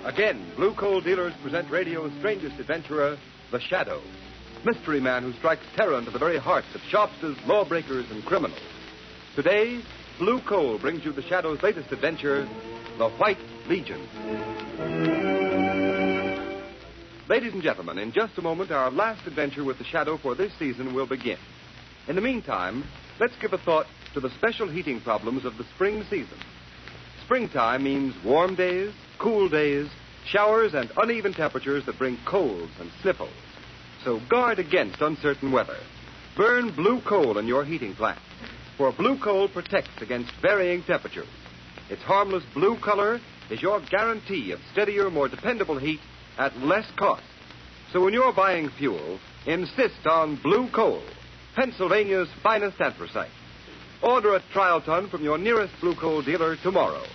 Again, Blue Coal Dealers present radio's strangest adventurer, The Shadow. Mystery man who strikes terror into the very hearts of shopsters, lawbreakers, and criminals. Today, Blue Coal brings you The Shadow's latest adventure, The White Legion. Ladies and gentlemen, in just a moment, our last adventure with The Shadow for this season will begin. In the meantime, let's give a thought to the special heating problems of the spring season. Springtime means warm days, cool days, showers, and uneven temperatures that bring colds and sniffles. So guard against uncertain weather. Burn blue coal in your heating plant, for blue coal protects against varying temperatures. Its harmless blue color is your guarantee of steadier, more dependable heat at less cost. So when you're buying fuel, insist on blue coal, Pennsylvania's finest anthracite. Order a trial ton from your nearest blue coal dealer tomorrow.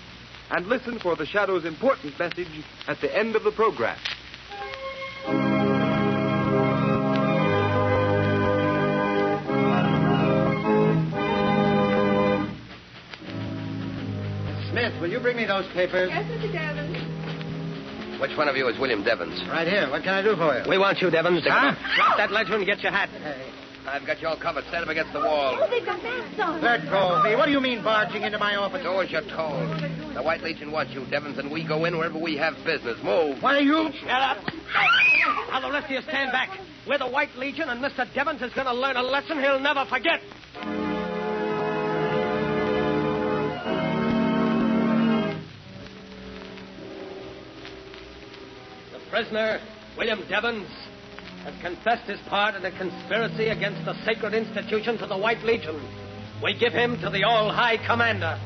And listen for the Shadow's important message at the end of the program. Smith, will you bring me those papers? Yes, Mr. Devens. Which one of you is William Devens? Right here. What can I do for you? We want you, Devens. Huh? Drop that ledger and get your hat. I've got you all covered. Stand up against the wall. Oh, they've got masks on. Let go of me. What do you mean barging into my office? Do as you're told. The White Legion wants you, Devens, and we go in wherever we have business. Move. Why, you... Shut up. Now, the rest of you stand back. We're the White Legion, and Mr. Devens is going to learn a lesson he'll never forget. The prisoner, William Devens, has confessed his part in a conspiracy against the sacred institutions of the White Legion. We give him to the All-High Commander.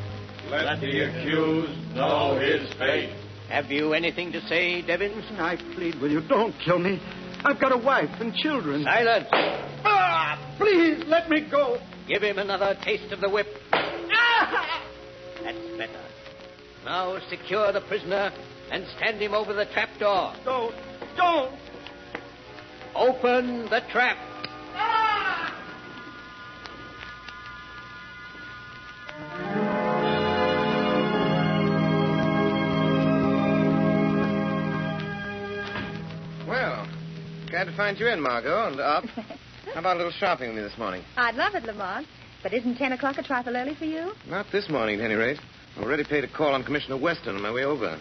Let the accused know his fate. Have you anything to say, Devens? I plead with you, don't kill me. I've got a wife and children. Silence. Please, let me go. Give him another taste of the whip. That's better. Now secure the prisoner and stand him over the trap door. Don't. Open the trap. Well, glad to find you in, Margot, and up. How about a little shopping with me this morning? I'd love it, Lamont. But isn't 10 o'clock a trifle early for you? Not this morning, at any rate. I already paid a call on Commissioner Weston on my way over.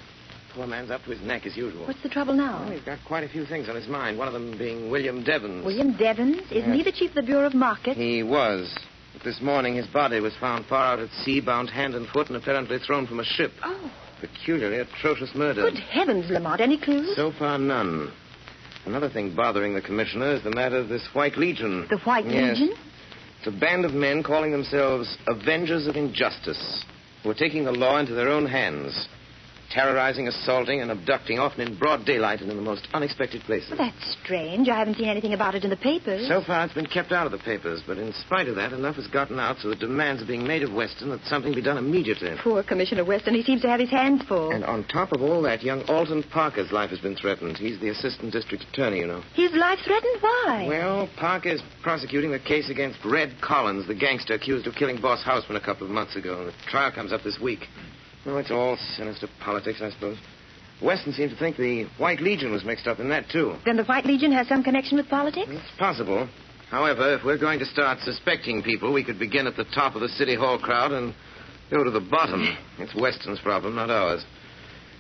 Poor man's up to his neck as usual. What's the trouble now? Well, he's got quite a few things on his mind, one of them being William Devens. William Devens? Isn't he the chief of the Bureau of Market? He was. But this morning his body was found far out at sea, bound hand and foot, and apparently thrown from a ship. Oh. Peculiarly atrocious murder. Good heavens, Lamont. Any clues? So far, none. Another thing bothering the commissioner is the matter of this White Legion. The White Legion? It's a band of men calling themselves Avengers of Injustice, who are taking the law into their own hands, terrorizing, assaulting, and abducting, often in broad daylight and in the most unexpected places. Well, that's strange. I haven't seen anything about it in the papers. So far, it's been kept out of the papers, but in spite of that, enough has gotten out so that demands are being made of Weston that something be done immediately. Poor Commissioner Weston. He seems to have his hands full. And on top of all that, young Alton Parker's life has been threatened. He's the assistant district attorney, you know. His life threatened? Why? Well, Parker is prosecuting the case against Red Collins, the gangster accused of killing Boss Houseman a couple of months ago. The trial comes up this week. No, it's all sinister politics, I suppose. Weston seemed to think the White Legion was mixed up in that, too. Then the White Legion has some connection with politics? It's possible. However, if we're going to start suspecting people, we could begin at the top of the City Hall crowd and go to the bottom. It's Weston's problem, not ours.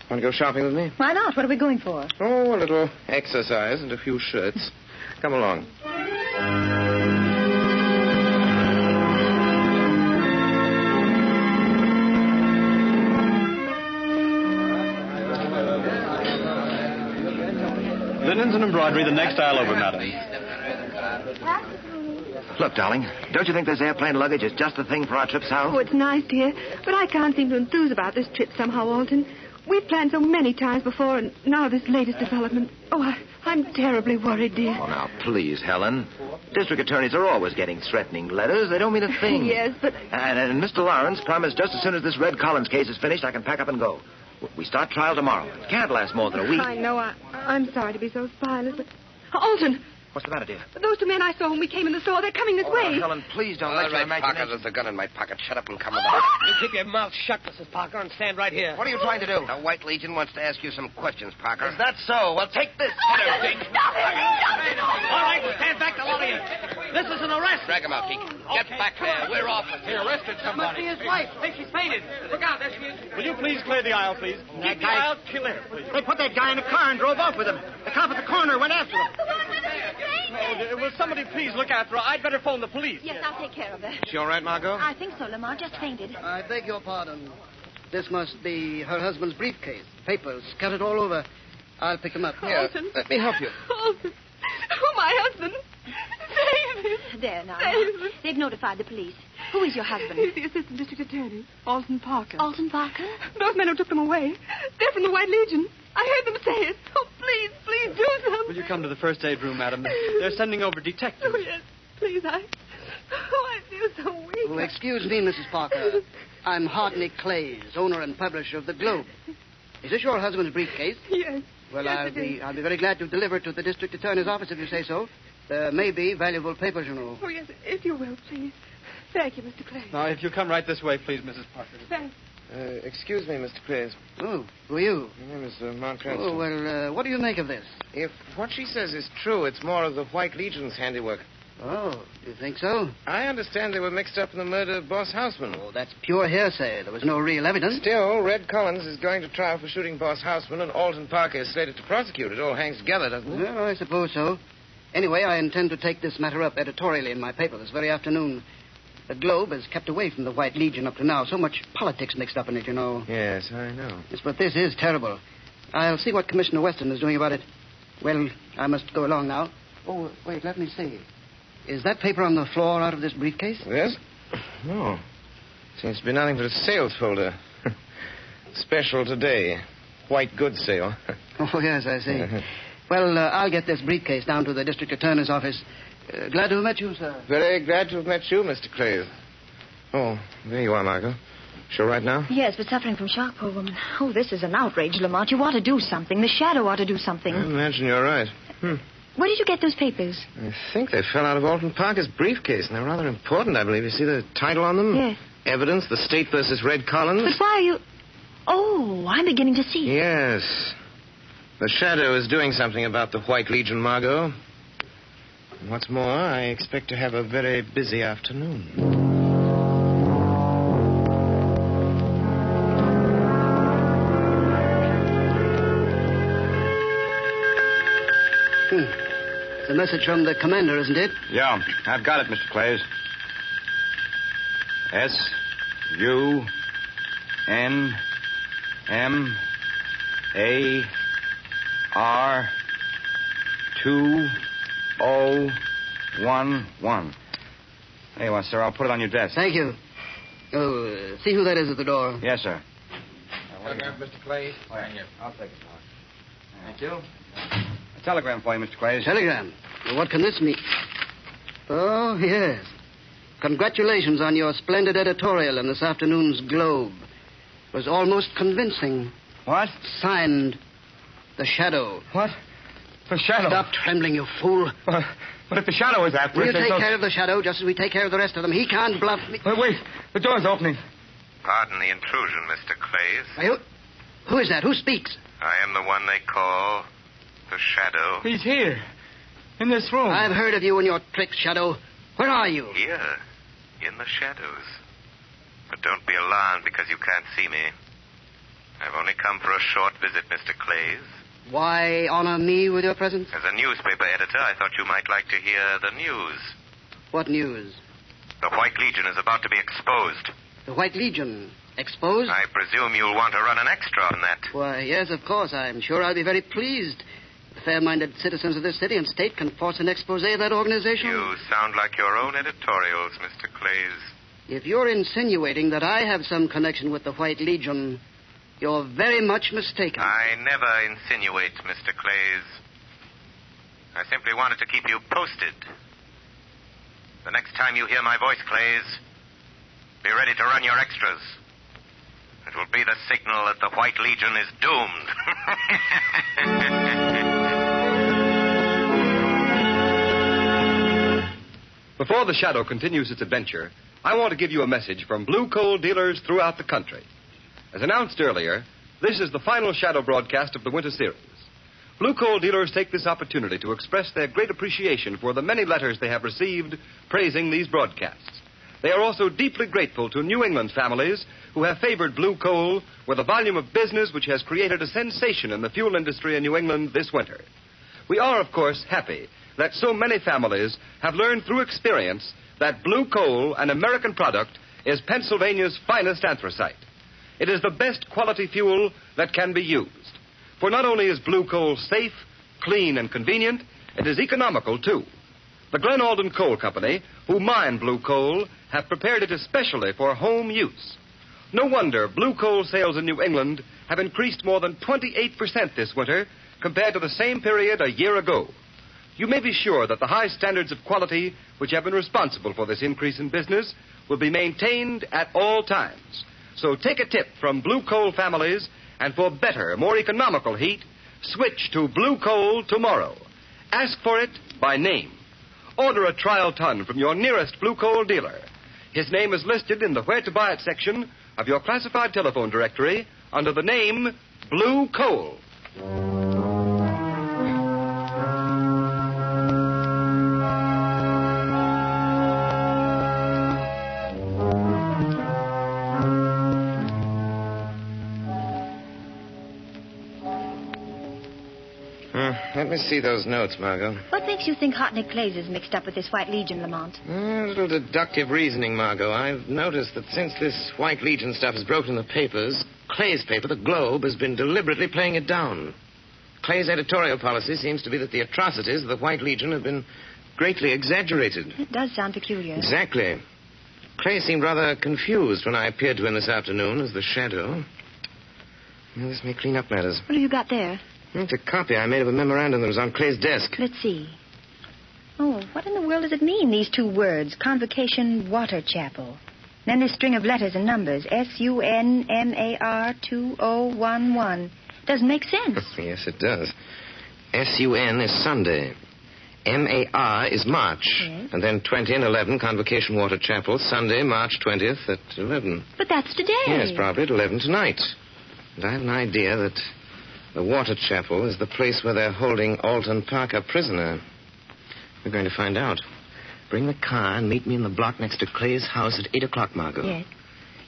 Want to go shopping with me? Why not? What are we going for? Oh, a little exercise and a few shirts. Come along. Linens and embroidery the next aisle over, madam. Look, darling, don't you think this airplane luggage is just the thing for our trip south? Oh, it's nice, dear. But I can't seem to enthuse about this trip somehow, Alton. We've planned so many times before, and now this latest development. Oh, I'm terribly worried, dear. Oh, now, please, Helen. District attorneys are always getting threatening letters. They don't mean a thing. Yes, but... And Mr. Lawrence promised just as soon as this Red Collins case is finished, I can pack up and go. We start trial tomorrow. It can't last more than a week. I know. I'm sorry to be so spineless, but... Alton! What's the matter, dear? Those two men I saw when we came in the store, they're coming this way. Helen, please don't All let your right, Parker, imagination... there's a gun in my pocket. Shut up and come about. You keep your mouth shut, Mrs. Parker, and stand right here. What are you trying to do? The White Legion wants to ask you some questions, Parker. Is that so? Well, take this. Stop it! Stop it! All right, stand back, the lot of you. This is an arrest. Drag him out, Keek. Get back there. We're off. He arrested somebody. Must be his wife. I think she's fainted. Look out, there she is. Will you please clear the aisle, please? Keep the aisle clear, please. They put that guy in a car and drove off with him. The cop at the corner went after him. The one with the Will somebody please look after her? I'd better phone the police. Yes, I'll take care of her. She all right, Margot? I think so, Lamar. Just fainted. I beg your pardon. This must be her husband's briefcase. Papers scattered all over. I'll pick them up. Here, let me help you. Alton. Oh, my husband. Save him. There now. Save him. They've notified the police. Who is your husband? He's the assistant district attorney, Alton Parker. Alton Parker? Those men who took them away. They're from the White Legion. I heard them say it. Oh, please do something. Will you come to the first aid room, madam? They're sending over detectives. Oh, yes. Please, I feel so weak. Oh, excuse me, Mrs. Parker. I'm Hardney Clays, owner and publisher of the Globe. Is this your husband's briefcase? Yes. Well, Yes, I'll be very glad to deliver it to the district attorney's office if you say so. There may be valuable papers, you know. Oh, yes, if you will, please. Thank you, Mr. Clay. Now, if you come right this way, please, Mrs. Parker. Thanks. Excuse me, Mr. Clays. Oh, who are you? My name is Mark Cranston. Oh, well, what do you make of this? If what she says is true, it's more of the White Legion's handiwork. Oh, you think so? I understand they were mixed up in the murder of Boss Houseman. Oh, that's pure hearsay. There was no real evidence. Still, Red Collins is going to trial for shooting Boss Houseman, and Alton Parker is slated to prosecute. It all hangs together, doesn't it? Well, I suppose so. Anyway, I intend to take this matter up editorially in my paper this very afternoon. The Globe has kept away from the White Legion up to now. So much politics mixed up in it, you know. Yes, I know. Yes, but this is terrible. I'll see what Commissioner Weston is doing about it. Well, I must go along now. Oh, wait, let me see. Is that paper on the floor out of this briefcase? Yes? No. Seems to be nothing but a sales folder. Special today. White goods sale. Oh, yes, I see. Well, I'll get this briefcase down to the district attorney's office. Glad to have met you, sir. Very glad to have met you, Mr. Clays. Oh, there you are, Margot. Sure right now? Yes, but suffering from shock, poor woman. Oh, this is an outrage, Lamont. You ought to do something. The shadow ought to do something. I imagine you're right. Where did you get those papers? I think they fell out of Alton Parker's briefcase, and they're rather important, I believe. You see the title on them? Yes. Evidence, the State versus Red Collins. But why are you... Oh, I'm beginning to see. Yes. The shadow is doing something about the White Legion, Margot. And what's more, I expect to have a very busy afternoon. It's a message from the commander, isn't it? Yeah, I've got it, Mr. Clays. SUNMAR2011. There you are, sir. I'll put it on your desk. Thank you. Oh, see who that is at the door. Yes, sir. Telegram, Mr. Clays. Oh, yeah, here. I'll take it, Mark. Thank you. A telegram for you, Mr. Clays. Telegram? Well, what can this mean? Oh, yes. Congratulations on your splendid editorial in this afternoon's Globe. It was almost convincing. What? Signed, The Shadow. What? The shadow? Stop trembling, you fool. But if the shadow is after We'll us... take care of the Shadow just as we take care of the rest of them. He can't bluff me. Wait. The door's opening. Pardon the intrusion, Mr. Clays. Are you... Who is that? Who speaks? I am the one they call the Shadow. He's here. In this room. I've heard of you and your tricks, Shadow. Where are you? Here, in the shadows. But don't be alarmed because you can't see me. I've only come for a short visit, Mr. Clays. Why honor me with your presence? As a newspaper editor, I thought you might like to hear the news. What news? The White Legion is about to be exposed. The White Legion. Exposed? I presume you'll want to run an extra on that. Why, yes, of course. I'm sure I'll be very pleased. The fair-minded citizens of this city and state can force an expose of that organization. You sound like your own editorials, Mr. Clays. If you're insinuating that I have some connection with the White Legion, you're very much mistaken. I never insinuate, Mr. Clays. I simply wanted to keep you posted. The next time you hear my voice, Clays, be ready to run your extras. It will be the signal that the White Legion is doomed. Before the Shadow continues its adventure, I want to give you a message from blue coal dealers throughout the country. As announced earlier, this is the final Shadow broadcast of the winter series. Blue coal dealers take this opportunity to express their great appreciation for the many letters they have received praising these broadcasts. They are also deeply grateful to New England families who have favored blue coal with a volume of business which has created a sensation in the fuel industry in New England this winter. We are, of course, happy that so many families have learned through experience that blue coal, an American product, is Pennsylvania's finest anthracite. It is the best quality fuel that can be used. For not only is blue coal safe, clean, and convenient, it is economical, too. The Glen Alden Coal Company, who mine blue coal, have prepared it especially for home use. No wonder blue coal sales in New England have increased more than 28% this winter compared to the same period a year ago. You may be sure that the high standards of quality which have been responsible for this increase in business will be maintained at all times. So take a tip from blue coal families, and for better, more economical heat, switch to blue coal tomorrow. Ask for it by name. Order a trial ton from your nearest blue coal dealer. His name is listed in the Where to Buy It section of your classified telephone directory under the name Blue Coal. Let me see those notes, Margot. What makes you think Hot Nick Clays is mixed up with this White Legion, Lamont? A little deductive reasoning, Margot. I've noticed that since this White Legion stuff has broken the papers, Clay's paper, the Globe, has been deliberately playing it down. Clay's editorial policy seems to be that the atrocities of the White Legion have been greatly exaggerated. It does sound peculiar. Exactly. Clay seemed rather confused when I appeared to him this afternoon as the Shadow. Well, this may clean up matters. What have you got there? It's a copy I made of a memorandum that was on Clay's desk. Let's see. Oh, what in the world does it mean, these two words? Convocation Water Chapel. Then this string of letters and numbers. SUNMAR 2011. Doesn't make sense. Yes, it does. SUN is Sunday. MAR is March. Yes. And then 20 and 11, Convocation Water Chapel, Sunday, March 20th at 11. But that's today. Yes, probably at 11 tonight. And I have an idea that the Water Chapel is the place where they're holding Alton Parker prisoner. We're going to find out. Bring the car and meet me in the block next to Clay's house at 8 o'clock, Margot. Yes.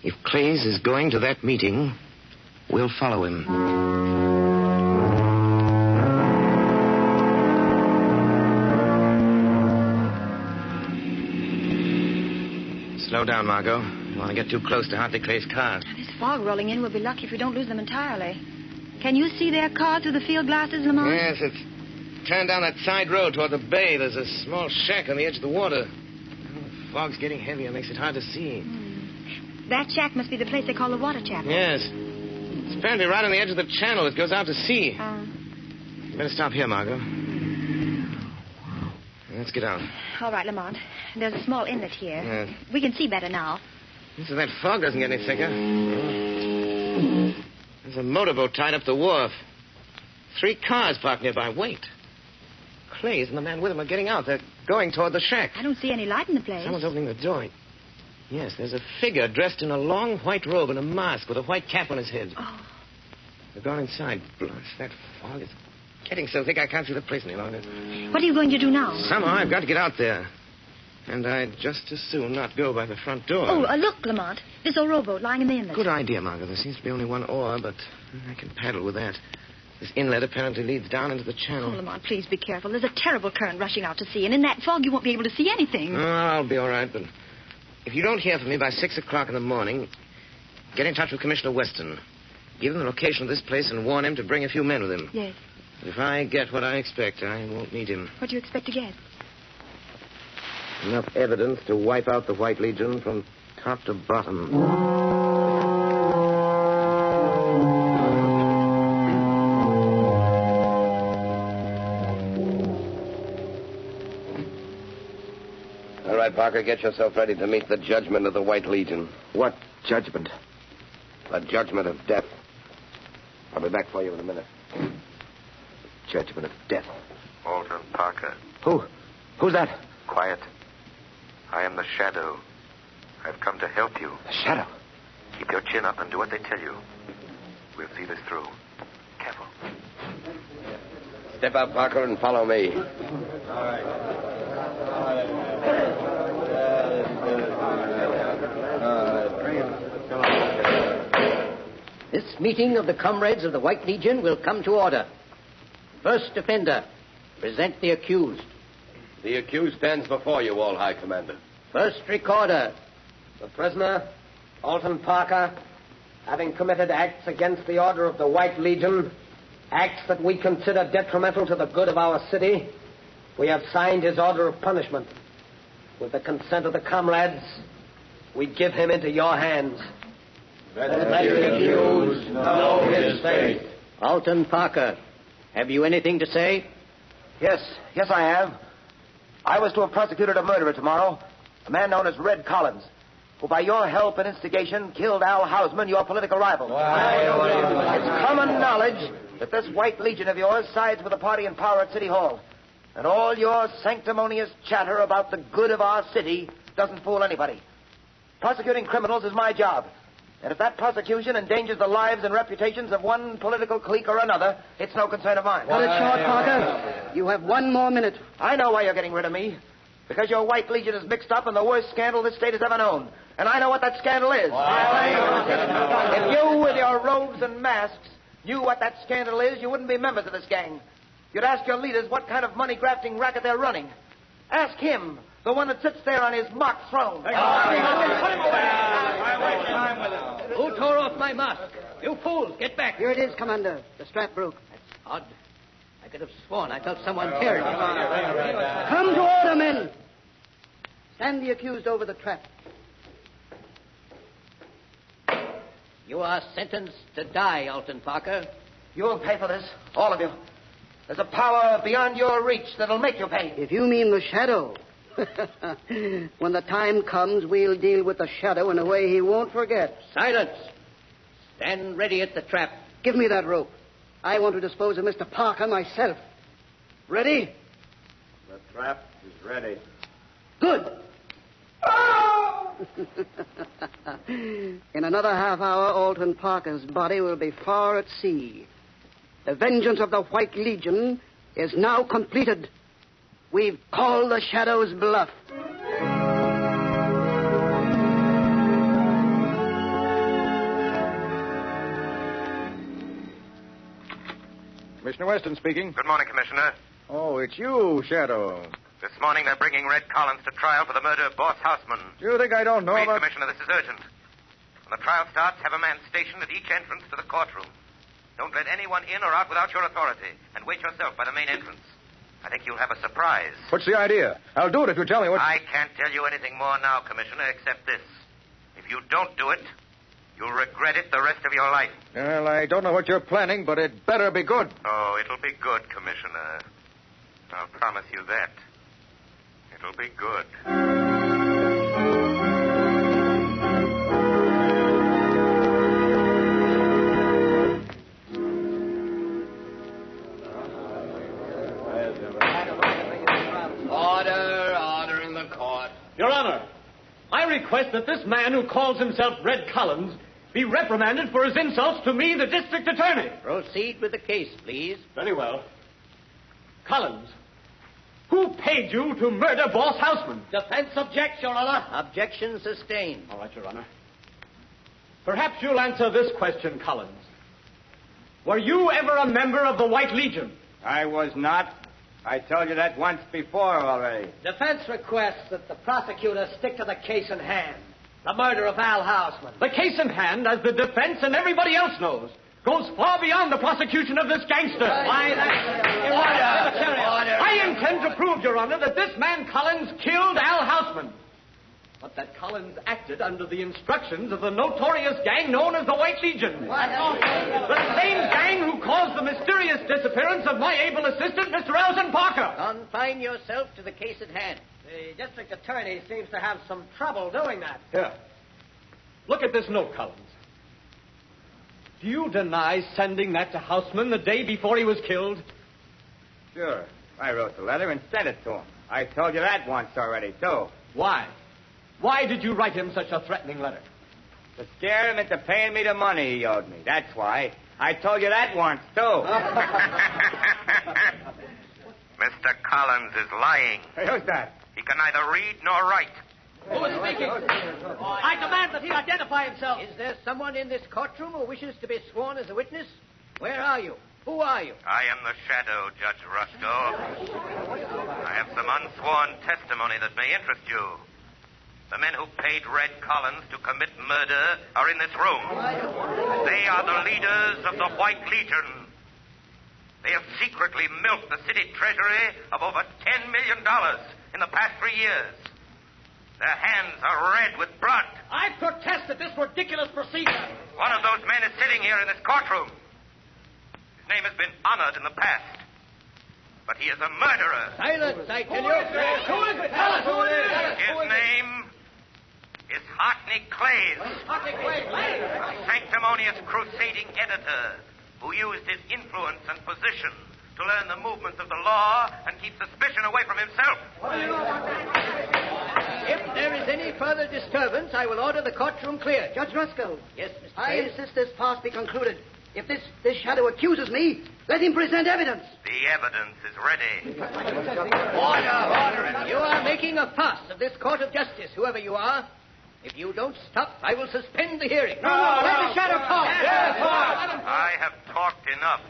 If Clay's is going to that meeting, we'll follow him. Slow down, Margot. You want to get too close to Hartley Clay's car. This fog rolling in. We'll be lucky if we don't lose them entirely. Can you see their car through the field glasses, Lamont? Yes, it's turned down that side road toward the bay. There's a small shack on the edge of the water. The fog's getting heavier. Makes it hard to see. That shack must be the place they call the Water Chapel. Yes. It's apparently right on the edge of the channel. It goes out to sea. You better stop here, Margot. Let's get out. All right, Lamont. There's a small inlet here. Yes. We can see better now. So that fog doesn't get any thicker. There's a motorboat tied up the wharf. 3 cars parked nearby. Wait. Clays and the man with him are getting out. They're going toward the shack. I don't see any light in the place. Someone's opening the door. Yes, there's a figure dressed in a long white robe and a mask with a white cap on his head. Oh. They're gone inside. Blast, that fog is getting so thick I can't see the place any longer. What are you going to do now? Somehow I've got to get out there. And I'd just as soon not go by the front door. Oh, look, Lamont. This old rowboat lying in the inlet. Good idea, Margaret. There seems to be only one oar, but I can paddle with that. This inlet apparently leads down into the channel. Oh, Lamont, please be careful. There's a terrible current rushing out to sea, and in that fog you won't be able to see anything. Oh, I'll be all right, but if you don't hear from me by 6 o'clock in the morning, get in touch with Commissioner Weston. Give him the location of this place and warn him to bring a few men with him. Yes. If I get what I expect, I won't need him. What do you expect to get? Enough evidence to wipe out the White Legion from top to bottom. All right, Parker, get yourself ready to meet the judgment of the White Legion. What judgment? The judgment of death. I'll be back for you in a minute. Judgment of death. Alton Parker. Who's that? Quiet. I am the Shadow. I've come to help you. The Shadow? Keep your chin up and do what they tell you. We'll see this through. Careful. Step out, Parker, and follow me. This meeting of the comrades of the White Legion will come to order. First offender, present the accused. The accused stands before you, All High Commander. First recorder. The prisoner, Alton Parker, having committed acts against the order of the White Legion, acts that we consider detrimental to the good of our city, we have signed his order of punishment. With the consent of the comrades, we give him into your hands. Let the accused know his fate. Alton Parker, have you anything to say? Yes, I have. I was to have prosecuted a murderer tomorrow, a man known as Red Collins, who by your help and instigation killed Al Hausman, your political rival. It's common knowledge that this White Legion of yours sides with the party in power at City Hall. And all your sanctimonious chatter about the good of our city doesn't fool anybody. Prosecuting criminals is my job. And if that prosecution endangers the lives and reputations of one political clique or another, it's no concern of mine. Cut it short, Parker. You have 1 more minute. I know why you're getting rid of me. Because your White Legion is mixed up in the worst scandal this state has ever known. And I know what that scandal is. If you, with your robes and masks, knew what that scandal is, you wouldn't be members of this gang. You'd ask your leaders what kind of money-grafting racket they're running. Ask him, the one that sits there on his mock throne. Put him away! Who tore off my mask? You fools, get back. Here it is, Commander. The strap broke. That's odd. I could have sworn I felt someone tear it. Come to order, men. Stand the accused over the trap. You are sentenced to die, Alton Parker. You'll pay for this, all of you. There's a power beyond your reach that'll make you pay. If you mean the Shadow. When the time comes, we'll deal with the Shadow in a way he won't forget. Silence. Stand ready at the trap. Give me that rope. I want to dispose of Mr. Parker myself. Ready? The trap is ready. Good. In another half hour, Alton Parker's body will be far at sea. The vengeance of the White Legion is now completed. We've called the Shadow's bluff. Commissioner Weston speaking. Good morning, Commissioner. Oh, it's you, Shadow. This morning they're bringing Red Collins to trial for the murder of Boss Houseman. Do you think I don't know Please, about... Commissioner, this is urgent. When the trial starts, have a man stationed at each entrance to the courtroom. Don't let anyone in or out without your authority, and wait yourself by the main entrance. I think you'll have a surprise. What's the idea? I'll do it if you tell me what... I can't tell you anything more now, Commissioner, except this. If you don't do it, you'll regret it the rest of your life. Well, I don't know what you're planning, but it better be good. Oh, it'll be good, Commissioner. I'll promise you that. It'll be good. Order in the court. Your Honor, I request that this man who calls himself Red Collins be reprimanded for his insults to me, the district attorney. Proceed with the case, please. Very well. Collins, who paid you to murder Boss Houseman? Defense objects, Your Honor. Objection sustained. All right, Your Honor. Perhaps you'll answer this question, Collins. Were you ever a member of the White Legion? I was not. I told you that once before already. Defense requests that the prosecutor stick to the case in hand. The murder of Al Hausman. The case in hand, as the defense and everybody else knows, goes far beyond the prosecution of this gangster. Why, that's... Order! I intend to prove, Your Honor, that this man Collins killed Al Hausman. But that Collins acted under the instructions of the notorious gang known as the White Legion. What? The same gang who caused the mysterious disappearance of my able assistant, Mr. Alton Parker. Confine yourself to the case at hand. The district attorney seems to have some trouble doing that. Here. Look at this note, Collins. Do you deny sending that to Houseman the day before he was killed? Sure. I wrote the letter and sent it to him. I told you that once already, too. Why? Why did you write him such a threatening letter? To scare him into paying me the money he owed me. That's why. I told you that once, too. Mr. Collins is lying. Hey, who's that? He can neither read nor write. Who is speaking? I demand that he identify himself. Is there someone in this courtroom who wishes to be sworn as a witness? Where are you? Who are you? I am the shadow, Judge Rusko. I have some unsworn testimony that may interest you. The men who paid Red Collins to commit murder are in this room. They are the leaders of the White Legion. They have secretly milked the city treasury of over $10 million in the past 3 years. Their hands are red with blood. I protest at this ridiculous procedure. One of those men is sitting here in this courtroom. His name has been honored in the past. But he is a murderer. Silence, I tell you. Who is it? Tell us who it is. His name is Hartney Clays. A sanctimonious crusading editor who used his influence and position to learn the movements of the law and keep suspicion away from himself. If there is any further disturbance, I will order the courtroom cleared. Judge Rusko. Yes, Mr. I Clay? insist this farce be concluded. If this shadow accuses me, let him present evidence. The evidence is ready. Order. You are making a farce of this court of justice, whoever you are. If you don't stop, I will suspend the hearing. Let the shadow talk. I have talked enough.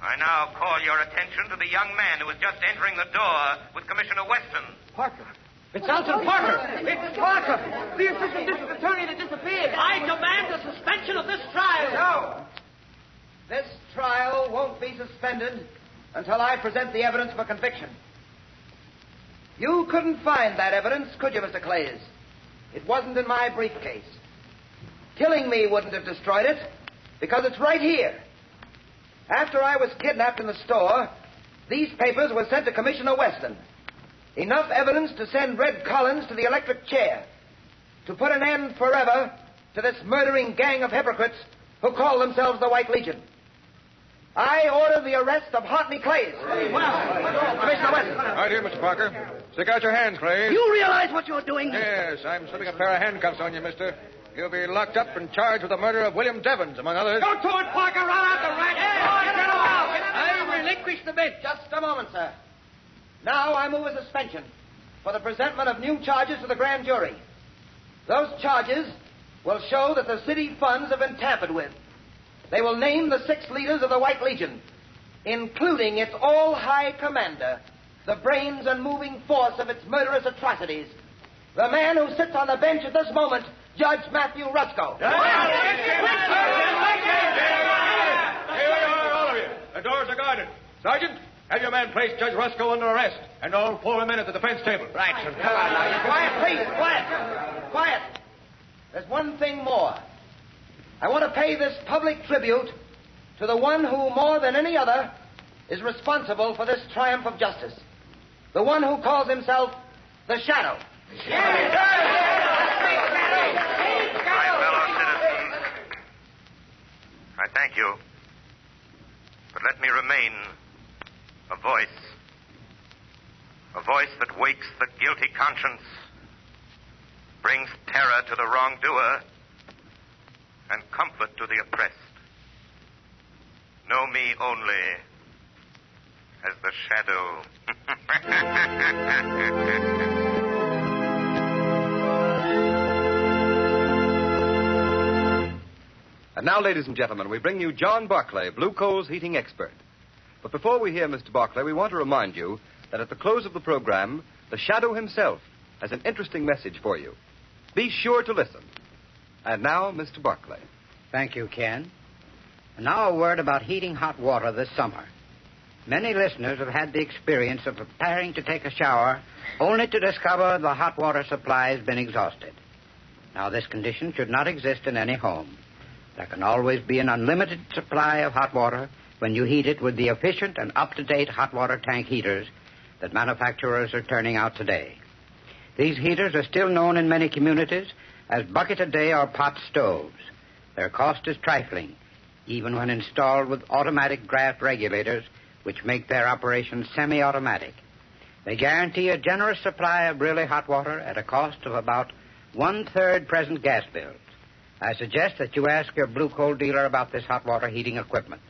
I now call your attention to the young man who was just entering the door with Commissioner Weston. Parker. It's Alton Parker. It's Parker, the assistant district attorney that disappeared. I demand the suspension of this trial. No. This trial won't be suspended until I present the evidence for conviction. You couldn't find that evidence, could you, Mr. Clays? It wasn't in my briefcase. Killing me wouldn't have destroyed it, because it's right here. After I was kidnapped in the store, these papers were sent to Commissioner Weston. Enough evidence to send Red Collins to the electric chair, to put an end forever to this murdering gang of hypocrites who call themselves the White Legion. I order the arrest of Hartney Clays. Commissioner Weston. Right here, Mr. Parker. Stick out your hands, Clay. You realize what you're doing? Yes, I'm slipping a pair of handcuffs on you, mister. You'll be locked up and charged with the murder of William Devens, among others. Go to it, Parker. Run out the rat. I relinquish the bench. Just a moment, sir. Now I move a suspension for the presentment of new charges to the grand jury. Those charges will show that the city funds have been tampered with. They will name the 6 leaders of the White Legion, including its all-high commander, the brains and moving force of its murderous atrocities, the man who sits on the bench at this moment, Judge Matthew Rusko. Here we are, all of you. The doors are guarded. Sergeant, have your man place Judge Rusko under arrest, and all 4 men at the defense table. Right, sir. Come on now. Quiet, please. Quiet. Quiet. There's one thing more. I want to pay this public tribute to the one who, more than any other, is responsible for this triumph of justice. The one who calls himself the Shadow. My fellow citizens, I thank you. But let me remain a voice that wakes the guilty conscience, brings terror to the wrongdoer, and comfort to the oppressed. Know me only as the Shadow. And now, ladies and gentlemen, we bring you John Barclay, Blue Coal's heating expert. But before we hear Mr. Barclay, we want to remind you that at the close of the program, the Shadow himself has an interesting message for you. Be sure to listen. And now, Mr. Barclay. Thank you, Ken. And now a word about heating hot water this summer. Many listeners have had the experience of preparing to take a shower only to discover the hot water supply has been exhausted. Now, this condition should not exist in any home. There can always be an unlimited supply of hot water when you heat it with the efficient and up-to-date hot water tank heaters that manufacturers are turning out today. These heaters are still known in many communities as bucket-a-day or pot stoves. Their cost is trifling, even when installed with automatic draft regulators, which make their operation semi-automatic. They guarantee a generous supply of really hot water at a cost of about 1/3 present gas bills. I suggest that you ask your blue coal dealer about this hot water heating equipment.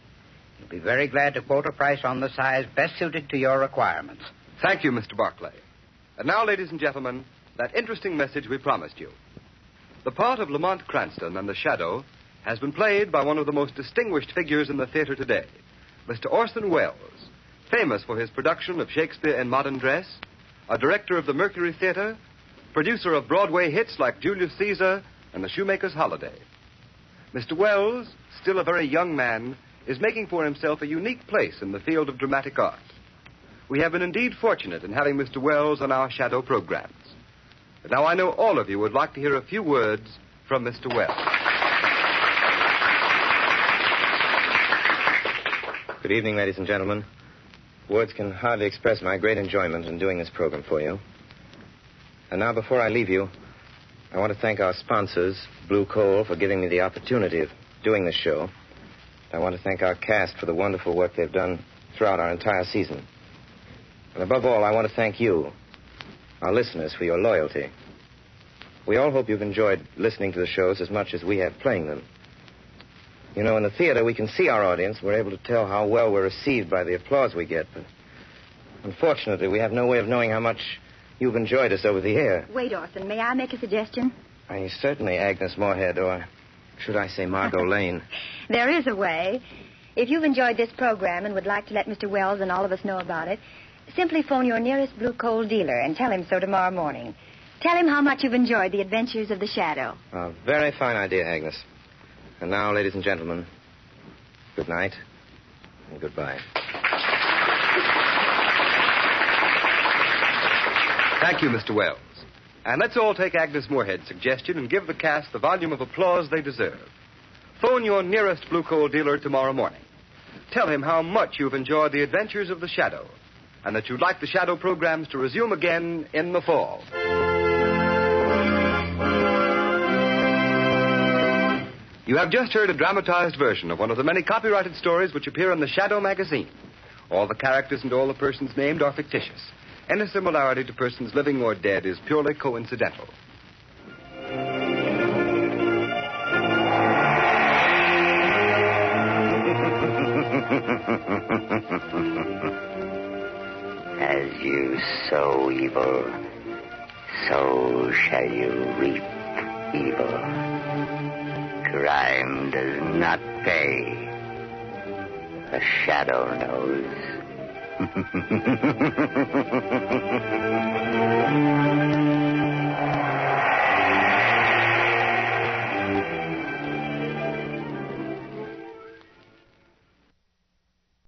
He'll be very glad to quote a price on the size best suited to your requirements. Thank you, Mr. Barclay. And now, ladies and gentlemen, that interesting message we promised you. The part of Lamont Cranston and the Shadow has been played by one of the most distinguished figures in the theater today, Mr. Orson Welles, famous for his production of Shakespeare in Modern Dress, a director of the Mercury Theater, producer of Broadway hits like Julius Caesar and The Shoemaker's Holiday. Mr. Welles, still a very young man, is making for himself a unique place in the field of dramatic art. We have been indeed fortunate in having Mr. Welles on our Shadow programs. But now I know all of you would like to hear a few words from Mr. Welles. Good evening, ladies and gentlemen. Words can hardly express my great enjoyment in doing this program for you. And now, before I leave you, I want to thank our sponsors, Blue Coal, for giving me the opportunity of doing this show. I want to thank our cast for the wonderful work they've done throughout our entire season. And above all, I want to thank you, our listeners, for your loyalty. We all hope you've enjoyed listening to the shows as much as we have playing them. You know, in the theater, we can see our audience. We're able to tell how well we're received by the applause we get. But unfortunately, we have no way of knowing how much you've enjoyed us over the air. Wait, Orson, may I make a suggestion? Certainly, Agnes Moorhead, or should I say Margot Lane. There is a way. If you've enjoyed this program and would like to let Mr. Welles and all of us know about it, simply phone your nearest Blue Coal dealer and tell him so tomorrow morning. Tell him how much you've enjoyed the adventures of the Shadow. A very fine idea, Agnes. And now, ladies and gentlemen, good night and goodbye. Thank you, Mr. Welles. And let's all take Agnes Moorhead's suggestion and give the cast the volume of applause they deserve. Phone your nearest Blue Coal dealer tomorrow morning. Tell him how much you've enjoyed the adventures of the Shadow and that you'd like the Shadow programs to resume again in the fall. You have just heard a dramatized version of one of the many copyrighted stories which appear in the Shadow magazine. All the characters and all the persons named are fictitious. Any similarity to persons living or dead is purely coincidental. As you sow evil, so shall you reap evil. Crime does not pay. The Shadow knows.